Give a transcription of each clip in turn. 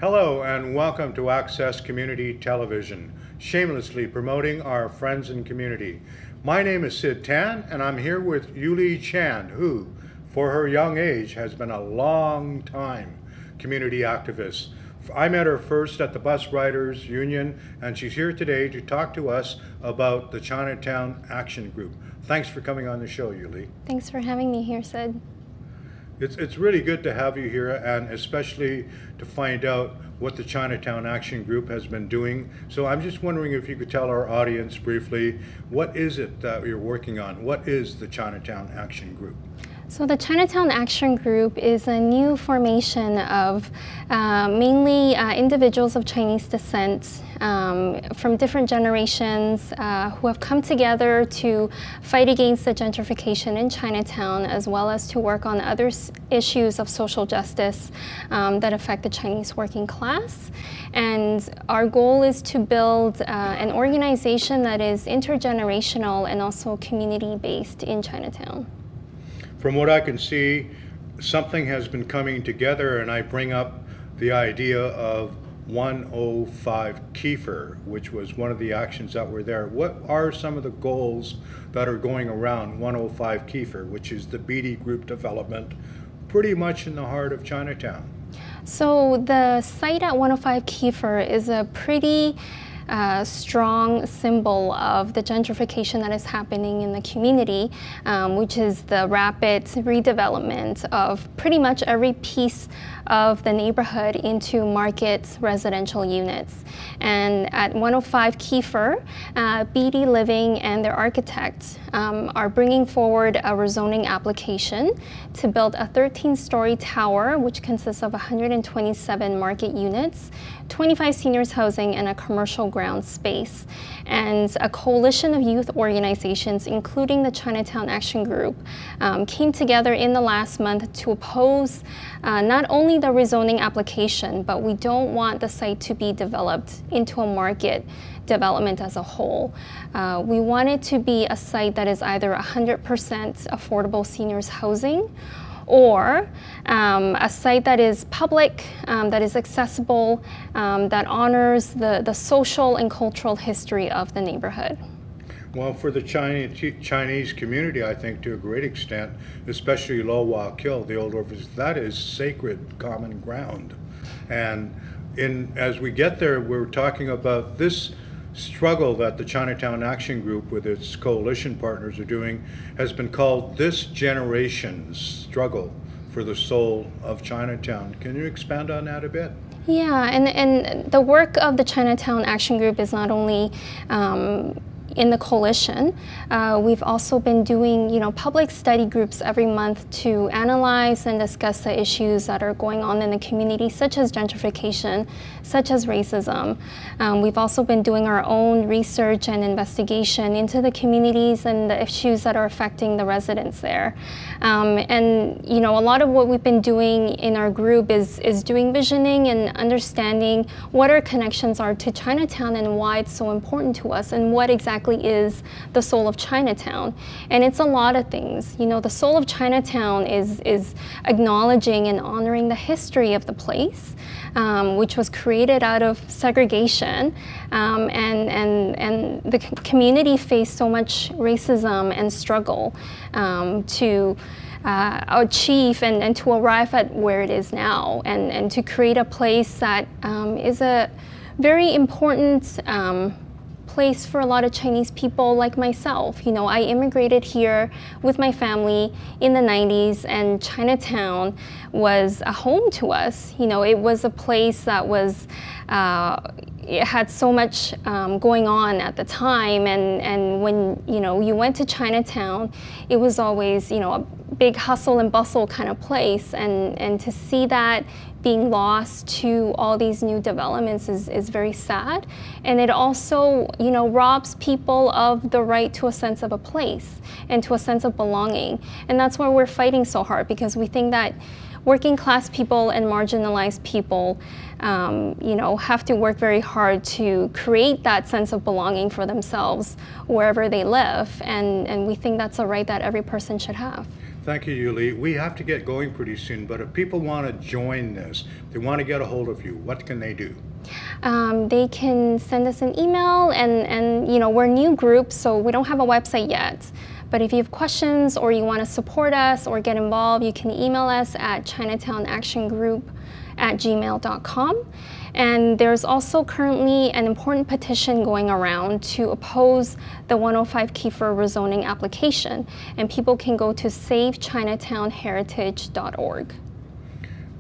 Hello and welcome to Access Community Television, shamelessly promoting our friends and community. My name is Sid Tan and I'm here with Yuly Chan, who, for her young age, has been a long time community activist. I met her first at the Bus Riders Union and she's here today to talk to us about the Chinatown Action Group. Thanks for coming on the show, Yuly. Thanks for having me here, Sid. It's really good to have you here, and especially to find out what the Chinatown Action Group has been doing. So I'm just wondering if you could tell our audience briefly, what is it that you're working on? What is the Chinatown Action Group? So the Chinatown Action Group is a new formation of mainly individuals of Chinese descent from different generations who have come together to fight against the gentrification in Chinatown, as well as to work on other issues of social justice that affect the Chinese working class. And our goal is to build an organization that is intergenerational and also community-based in Chinatown. From what I can see, something has been coming together, and I bring up the idea of 105 Kieffer, which was one of the actions that were there. What are some of the goals that are going around 105 Kieffer, which is the Beedie Group development, pretty much in the heart of Chinatown? So the site at 105 Kieffer is a pretty strong symbol of the gentrification that is happening in the community, which is the rapid redevelopment of pretty much every piece of the neighborhood into market residential units. And at 105 Kieffer, Beedie Living and their architect are bringing forward a rezoning application to build a 13-story tower, which consists of 127 market units, 25 seniors housing, and a commercial ground space. And a coalition of youth organizations, including the Chinatown Action Group, came together in the last month to oppose not only the rezoning application, but we don't want the site to be developed into a market development as a whole. We want it to be a site that is either 100% affordable seniors housing, or a site that is public, that is accessible, that honors the social and cultural history of the neighborhood. Well, for the Chinese community, I think to a great extent, especially Lo Wah Kill, the old orphans, that is sacred common ground. And as we get there, we're talking about this struggle that the Chinatown Action Group with its coalition partners are doing has been called this generation's struggle for the soul of Chinatown. Can you expand on that a bit? Yeah, and the work of the Chinatown Action Group is not only in the coalition. We've also been doing, public study groups every month to analyze and discuss the issues that are going on in the community, such as gentrification, such as racism. We've also been doing our own research and investigation into the communities and the issues that are affecting the residents there. And a lot of what we've been doing in our group is doing visioning and understanding what our connections are to Chinatown and why it's so important to us and what exactly is the soul of Chinatown. And it's a lot of things. The soul of Chinatown is acknowledging and honoring the history of the place, which was created out of segregation, and the community faced so much racism and struggle to achieve and to arrive at where it is now, and to create a place that is a very important place for a lot of Chinese people like myself. I immigrated here with my family in the 90s, and Chinatown was a home to us. It was a place that was, it had so much going on at the time, and when you went to Chinatown, it was always a big hustle and bustle kind of place, and to see that being lost to all these new developments is very sad. And it also, robs people of the right to a sense of a place and to a sense of belonging. And that's why we're fighting so hard, because we think that working class people and marginalized people, have to work very hard to create that sense of belonging for themselves wherever they live. And we think that's a right that every person should have. Thank you, Yuly. We have to get going pretty soon, but if people want to join this, they want to get a hold of you, what can they do? They can send us an email, and we're a new group, so we don't have a website yet. But if you have questions or you want to support us or get involved, you can email us at chinatownactiongroup@gmail.com. And there's also currently an important petition going around to oppose the 105 Kieffer rezoning application. And people can go to savechinatownheritage.org.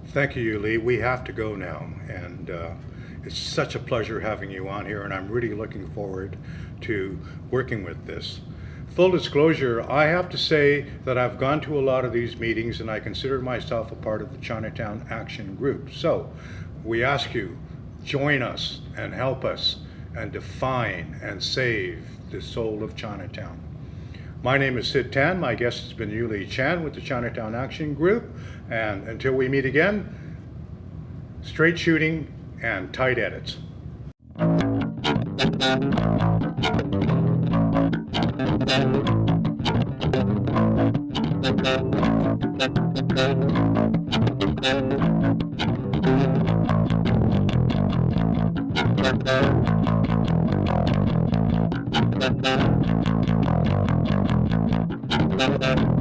Thank you, Yuly. We have to go now. And it's such a pleasure having you on here, and I'm really looking forward to working with this. Full disclosure, I have to say that I've gone to a lot of these meetings and I consider myself a part of the Chinatown Action Group. So we ask you, join us and help us and define and save the soul of Chinatown. My name is Sid Tan. My guest has been Yuly Chan with the Chinatown Action Group. And until we meet again, straight shooting and tight edits. Thank you.